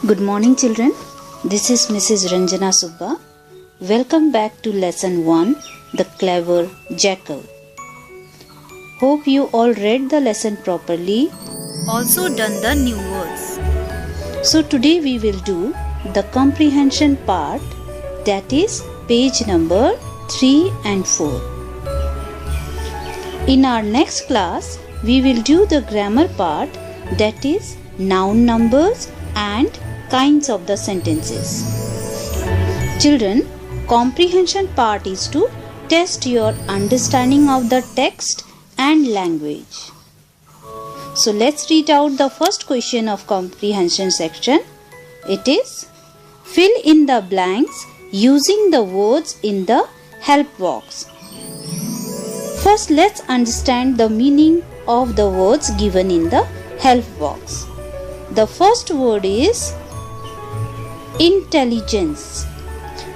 Good morning, children. This is Mrs. Ranjana Subba. Welcome back to lesson 1, The Clever Jackal. Hope you all read the lesson properly. Also done the new words. So today we will do the comprehension part, that is page number 3 and 4. In our next class, we will do the grammar part, that is noun numbers and kinds of the sentences. Children, comprehension part is to test your understanding of the text and language. So let's read out the first question of comprehension section. It is, fill in the blanks using the words in the help box. First, let's understand the meaning of the words given in the help box. The first word is intelligence,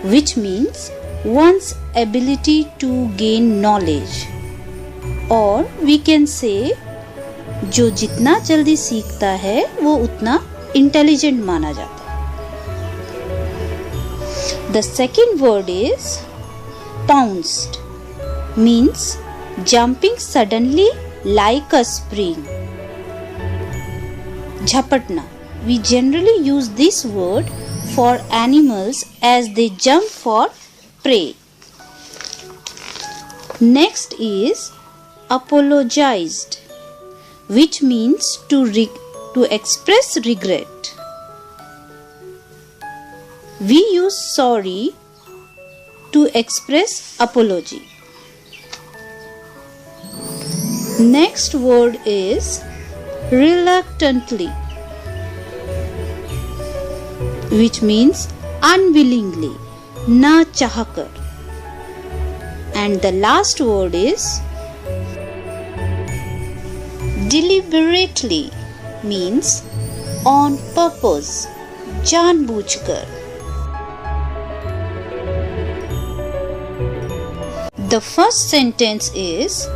which means one's ability to gain knowledge, or we can say जो जितना जल्दी सीखता है वो उतना intelligent माना जाता है. The second word is pounced, means jumping suddenly like a spring. झपटना, we generally use this word for animals as they jump for prey. Next is apologized, which means to express regret. We use sorry to express apology. Next word is reluctantly, which means unwillingly, na chahkar. And the last word is deliberately, means on purpose, जानबूझकर. The first sentence is,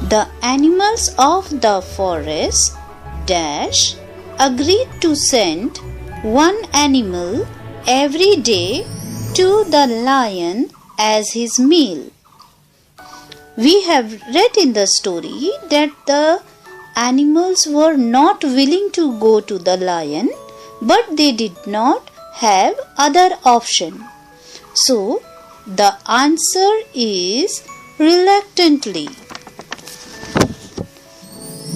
the animals of the forest dash agreed to send one animal every day to the lion as his meal. We have read in the story that the animals were not willing to go to the lion, but they did not have other option. So the answer is reluctantly.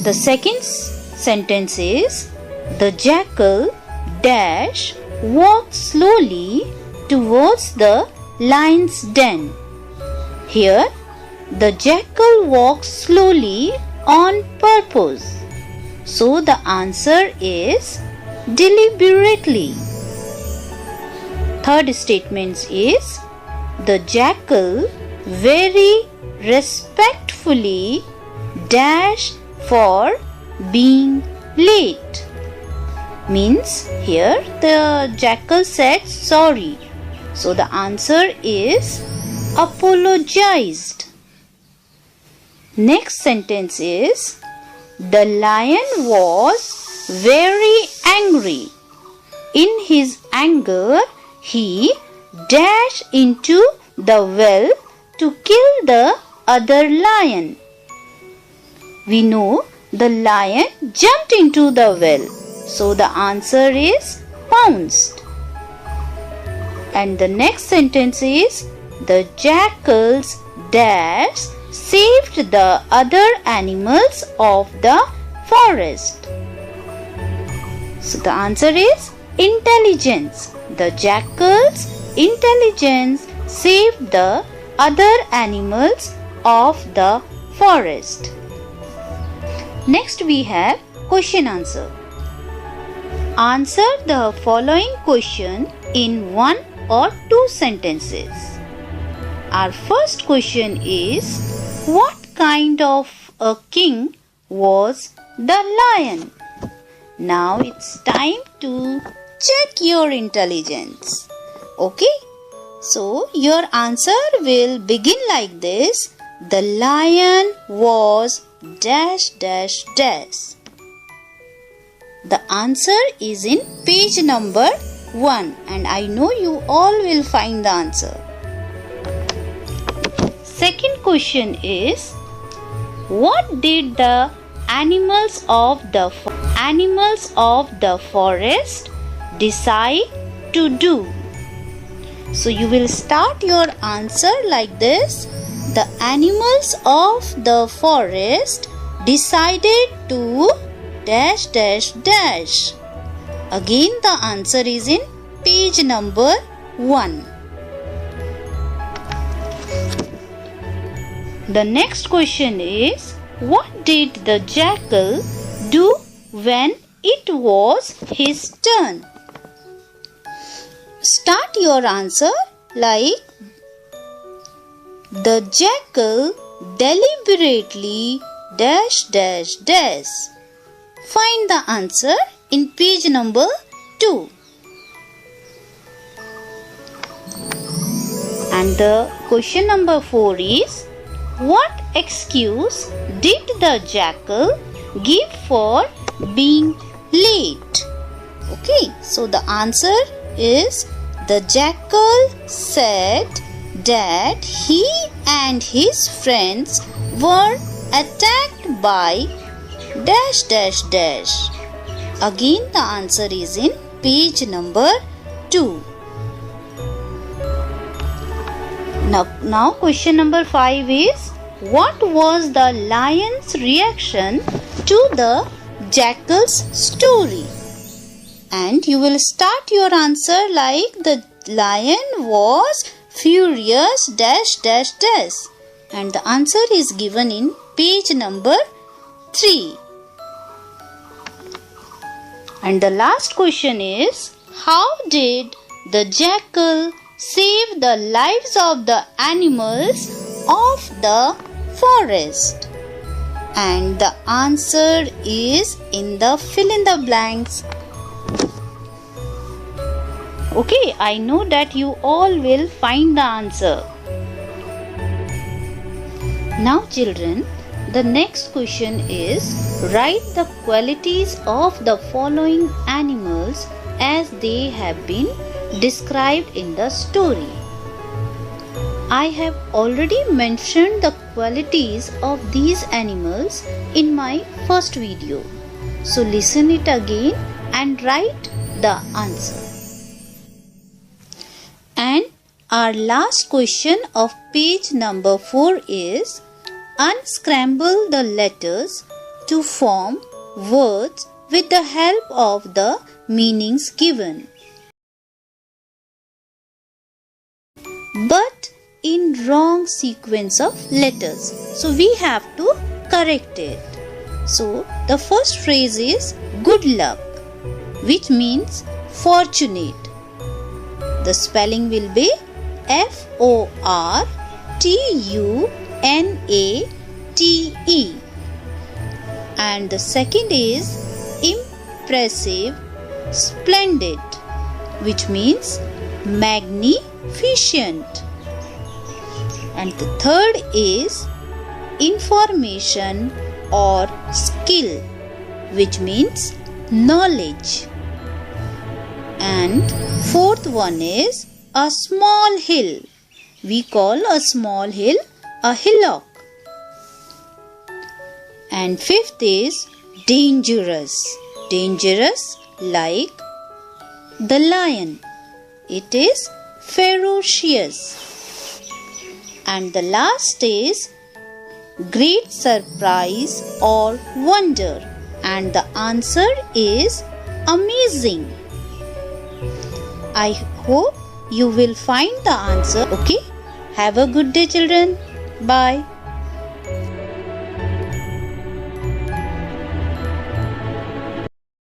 The second sentence is, the jackal dash walked slowly towards the lion's den. Here, the jackal walked slowly on purpose. So the answer is deliberately. Third statement is, the jackal very respectfully dash for being late. Means here the jackal said sorry. So the answer is apologized. Next sentence is, the lion was very angry. In his anger, he dashed into the well to kill the other lion. We know the lion jumped into the well. So the answer is pounced. And the next sentence is, the jackal's dash saved the other animals of the forest. So the answer is intelligence. The jackal's intelligence saved the other animals of the forest. Next we have question answer. Answer the following question in 1 or 2 sentences. Our first question is, what kind of a king was the lion? Now it's time to check your intelligence. Okay? So your answer will begin like this. The lion was dash dash dash. The answer is in page number 1 and I know you all will find the answer. Second question is, what did the animals of the forest decide to do? So you will start your answer like this. The animals of the forest decided to dash dash dash. Again the answer is in page number 1. The next question is, what did the jackal do when it was his turn? Start your answer like, the jackal deliberately dash dash dash. Find the answer in page number 2. And the question number 4 is, what excuse did the jackal give for being late? Okay, so the answer is, the jackal said that he and his friends were attacked by dash dash dash. Again the answer is in page number 2. Now question number 5 is, what was the lion's reaction to the jackal's story? And you will start your answer like, the lion was furious dash dash dash. And the answer is given in page number 3. And the last question is, how did the jackal save the lives of the animals of the forest? And the answer is in the fill in the blanks. Okay, I know that you all will find the answer. Now children, the next question is, write the qualities of the following animals as they have been described in the story. I have already mentioned the qualities of these animals in my first video. So listen it again and write the answer. And our last question of page number 4 is, unscramble the letters to form words with the help of the meanings given, but in wrong sequence of letters. So we have to correct it. So the first phrase is good luck, which means fortunate. The spelling will be F-O-R-T-U-N-A-T-E. And the second is impressive, splendid, which means magnificent. And the third is information or skill, which means knowledge. And fourth one is a small hill. We call a small hill a hillock. And fifth is dangerous. Dangerous like the lion. It is ferocious. And the last is great surprise or wonder. And the answer is amazing. I hope you will find the answer. Okay? Have a good day, children. Bye.